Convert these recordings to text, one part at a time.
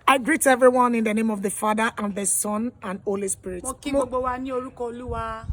I greet everyone in the name of the Father and the Son and Holy Spirit. Mo kí gbogbo wa ní orúkọ Olúwa.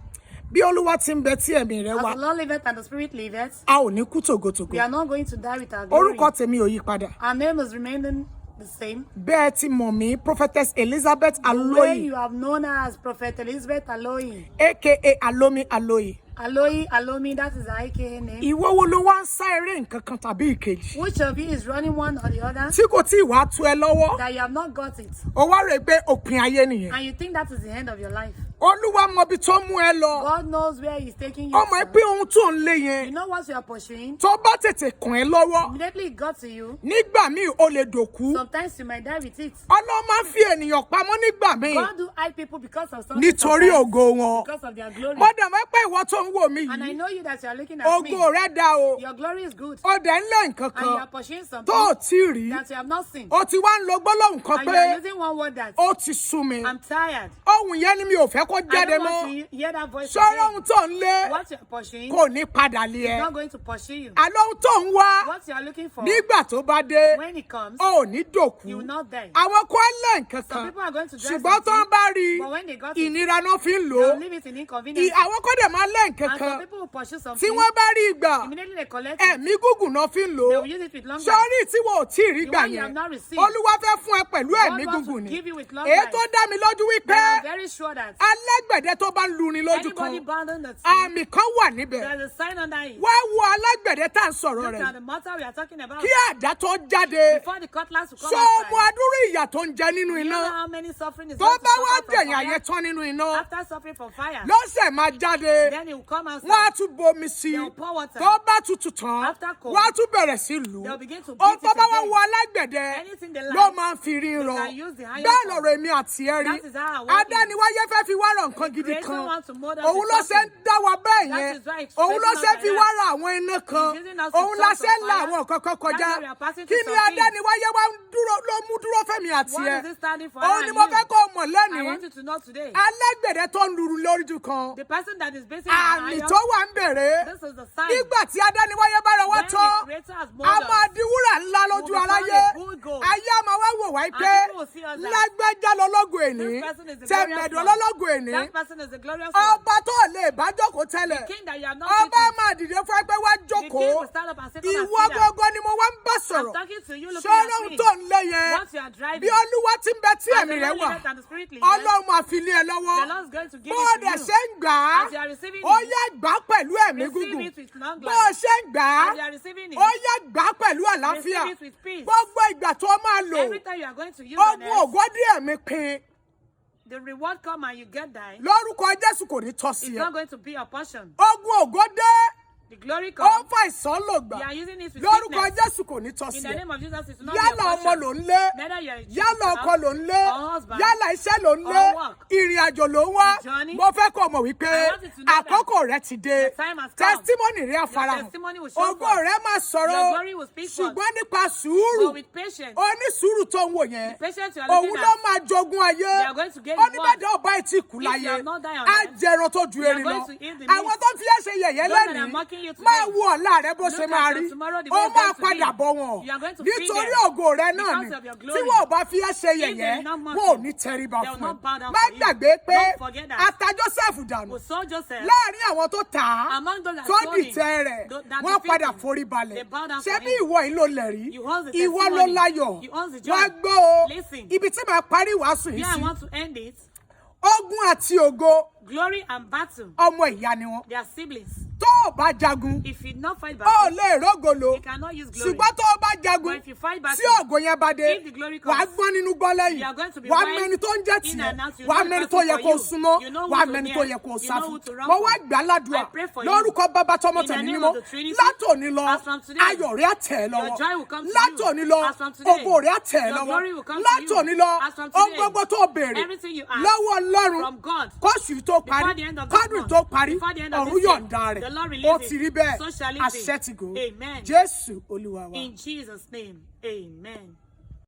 Bí Olúwa ti ń bẹ tí ẹ̀mí rẹ̀ wà. As the Lord liveth and the Spirit liveth. A ò ní kú tògótògó. We are not going to die with our glory. Orúkọ tèmi ò yí padà. Our name is remaining the same. Bẹ́ẹ̀ ti mọ̀ mí, Prophetess Elizabeth The way Aloyi, you have known her as Prophet Elizabeth Aloyi. aka Alomi Aloyi. Alomi, that is her AKA name. Ìwọ wo ló wá ń sá eré nǹkan kan tàbí ìkejì? Which of you is running one or the other? Tí kò tí ì wá tú ẹ lọ́wọ́. That you have not got it. O wá rè pé òpin ayé nìyẹn. And you think that is the end of your life. Olúwa mọ ibi tó mú ẹ lọ. God knows where he's taking you. Ó mọ̀ pé ohun tó ń lé yẹn. You know what you are pursuing? Tó bá tètè kàn ẹ́ lọ́wọ́. Immediately it got to you. Nígbà míì o lè dòkú. Sometimes you might die with it. Ọlọ́run máa ń fi ènìyàn pamọ́ nígbà míì. God do hide people because of something. Nítorí ògo wọn. Because of their glory. Mo dẹ̀ mọ̀ pé ìwọ tó ń wò mí And I yìí. know you that you are looking at me. Ògo rẹ̀ dá o. Your glory is good. Ó dẹ̀ ń lé nǹkan And you are kan pursuing something tó ò tí ì rí. that you have not seen. O ti wá ń lo gbólóhùn kan And you pé are using one word that ó ti sú mi. I'm tired. Ohun yẹn ni mi ò fẹ́ kó I jáde don't mọ́. want to hear that voice Ṣọ́rọ́ again. ohun tó ń lé What you are pursuing kò ní padà lé is ẹ. not going to pursue you. Àlọ́ ohun tó ń wá What you are looking for, nígbà tó bá dé, when it comes, o ò ní dòkú. you will not die. Àwọn kò lé nǹkan Some kan. people are going to drive Ṣùgbọ́n tó ń something, bá rí but when they got it, ìnira náà fi ń lò they'll ó. leave it in inconvenience. Àwọn kò dẹ̀ máa lé nǹkan And some kan. people will pursue Tí something, wọ́n bá rí ìgbà, immediately they collect it. ẹ̀mí gúngùn náà fi ń lò They ó. will use it with long life. Sọ́rí tí wọn ò tí ì rí The gbà one you have yẹn. not received. Olúwa fẹ́ fún ẹ pẹ̀lú God ẹ̀mí wants gúngùn to ni. give you with long Èyí life. tó dá mi lójú But wípé I'm very sure that alágbẹ̀dẹ tó bá ń lurin lójú anybody kan, bound on the sea, àmì kan wà níbẹ̀. there's a sign under it. Wá wo alágbẹ̀dẹ tá à ń sọ̀rọ̀ Look rẹ̀ at the matter we are talking about. kí àdá tó jáde. Before the cutlass will come Ṣó o mọ outside, adúrú ìyà tó ń jẹ nínú you know iná? how many suffering is Tó going to bá wá suffer from dẹ̀yìn ayé fire? tán nínú iná, After suffering from fire, lọ́sẹ̀ máa jáde. then it will come Wọ́n á outside. tún bomi sí i. They'll pour water. Tó bá tutù tán, After cold, wọ́n á tún bẹ̀rẹ̀ sí lù ú. they'll begin to Ohun beat tó it bá wá again. wo alágbẹ̀dẹ Anything they ló like, máa ń fi rí rọ. can use the iron Bẹ́ẹ̀ for. lọ̀rọ̀ èmi àti ẹ rí. That is how I work it. Adániwáyé fẹ́ fi wá rọ̀ nǹkan gidi Creator kan. wants to mold us Òun with ló ṣe ń something. dá wa bẹ́ẹ̀ That yẹn. is why it's Òun ló expressing ṣe us fi like wá that. ra àwọn iná kan. He's using us to Òun la cross ṣe ń the la fire. àwọn nǹkan kan kọjá. That's why we are passing Kí through ni some things. Adániwáyé wá ń dúró ló mú dúró fẹ́mi àti What ẹ? is it standing for? Òun I ni and mo you? fẹ́ kó o mọ̀ I lẹ́nìí. want you to know today. Alágbẹ̀dẹ tó ń luru lójú kan. The person that is basing Àmì on tó wà ń bèrè. this is the sign. Nígbà tí Adániwáyé bá rọ wá When the tán, Creator has a molded máa us, di wúrà ńlá lójú become aráyé. a good gold. Ayé a máa wá wò wá pé people will see us as, lágbájá lọ́lọ́gùn èní. this person is the Tẹ̀mẹ̀dọ̀ glorious one. lọ́lọ́gùn èní. That person is the glorious one. Ọba tó lè bá jókòó tẹ́lẹ̀. King that you have not Ọba seen. máa dìde fún ẹgbẹ́ wá The king jókòó. will stand up and say, come and Ìwọ sit down. gbogbo ni mo wá ń bá I'm sọ̀rọ̀. talking to you looking Ṣọ́rọ́ at ohun me. tó ń lé yẹn. What you are driving. Bí Olúwa ti ń bẹ tí As ẹ̀mí the rẹ̀ Lord wà, liveth and the Spirit liveth, Ọlọ́run máa fi lé ẹ the lọ́wọ́. Lord is going to give Bó o it to dẹ̀ you. ṣe ń gbà á, As you are receiving ó it, yá gbà á pẹ̀lú ẹ̀mí receive gúngùn. it with long Bó o life. ṣe ń gbà á, As you are receiving it, ó yá gbà á pẹ̀lú àlàáfíà. receive it with peace. Gbogbo ìgbà tó máa lò, Every time you are going to use an ogun ògódì ẹ̀mí pin. the reward come and you get that. Lórúkọ Jésù kò ní tọ́ It's sí ẹ. not going to be your portion. Ogun ògódé, The glory ó comes. ń fa ìsàn lògbà. You are using it with Lórúkọ sickness. Jésù kò ní tọ́ In sí the ẹ. name of Jesus, it's not Yálà your ọmọ portion. ló ń lé, Neither you are a yálà ọkọ ló ń lé, or husband, yálà iṣẹ́ ló ń lé, or work. ìrìn àjò ló ń wá. Journey. Mo fẹ́ kó o mọ̀ wípé I want you to know that àkókò rẹ ti dé. the time has come. Testimony rẹ á Your farahàn. testimony will show Ògo forth. rẹ máa Your sọ̀rọ̀. glory will speak forth. Ṣùgbọ́n nípa sùúrù, But with patience, onísùúrù tó ń wò yẹn, the patience you are òun looking ló at, máa jogún ayé. they are going to gain the world. Oníbẹ̀dẹ̀ ọba ìtì kù If you láyé. have not died on Á earth, jẹran tó ju you are erin going lọ. to eat the Àwọn meat. tó fi ẹ́ ṣe yẹ̀yẹ́ Those that are lẹ́nìí, mocking you today, máa wo ọ̀la rẹ bó look ṣe at máa your rí. tomorrow the Ó way it's máa going to be. padà bọ̀ wọ́n. You are going to feed Nítorí them. ògo rẹ náà Because ni. of your Tí glory. wọ́n ò bá fi ẹ́ ṣe If they yẹ̀yẹ́, did not mock wọn ò you, ní tẹríba they will fún not bow ẹ. down Má for you. gbàgbé pé Don't forget that. ata Joseph dànù. We saw Joseph Láàárín àwọn tó tà á, among those that tó sold him, dìtẹ̀ rẹ̀, that wọ́n defeated padà him. forí balẹ̀. They bow down Ṣé for bí him. ìwọ yìí ló lẹ̀ rí? You hold the Ìwọ ló testimony. láyọ̀. You hold the joy. Wá gbọ́ o. Listen. Ibi tí màá parí ìwàásù yìí Here I sí. want to end it. Ogun àti ògo, Glory and battle, ọmọ ìyá ni wọ́n. they are siblings. Tó o bá jagun, If you not fight ó battle, lè rógolo. you cannot use glory. Ṣùgbọ́n tó o bá But jagun, if you fight battle, tí ògo yẹn bá dé, if the glory wàá comes, gbọ́n nínú gbọ́ lẹ́yìn. you are going to be Wàá wise mẹ́ni tó ń jẹ́ in tiẹ̀. and out. You Wàá know the mẹ́ni tó person yẹ for kó you. súnmọ́. You know who Wàá to mẹ́ni near. tó yẹ kó You sá know fún. who to run Mo for. wá gbà á ládùúrà. I pray for you. Lórúkọ Bàbá tọmọ In the tẹ̀mí name mímọ́. of the Trinity. Látòní lọ, As from today, ayọ̀ rẹ̀ á tẹ̀ ẹ́ lọ́wọ́. your joy will come to you. Látòní lọ, As from today, ògo rẹ̀ á tẹ̀ ẹ́ your lọ́wọ́. glory will come to Látòní you. lọ, As from ohun today, gbogbo tó béèrè everything you ask lọ́wọ́ Ọlọ́run from God kóṣù tó parí, before the end of this kádùn month, tó parí, before the end of ọ̀run this year, yọ̀ǹda rẹ̀. the Lord Ó release ti it. rí bẹ́ẹ̀, So shall it be. àṣẹ ti gò. Amen. Jésù Olúwa wa. In Jesus' name, amen.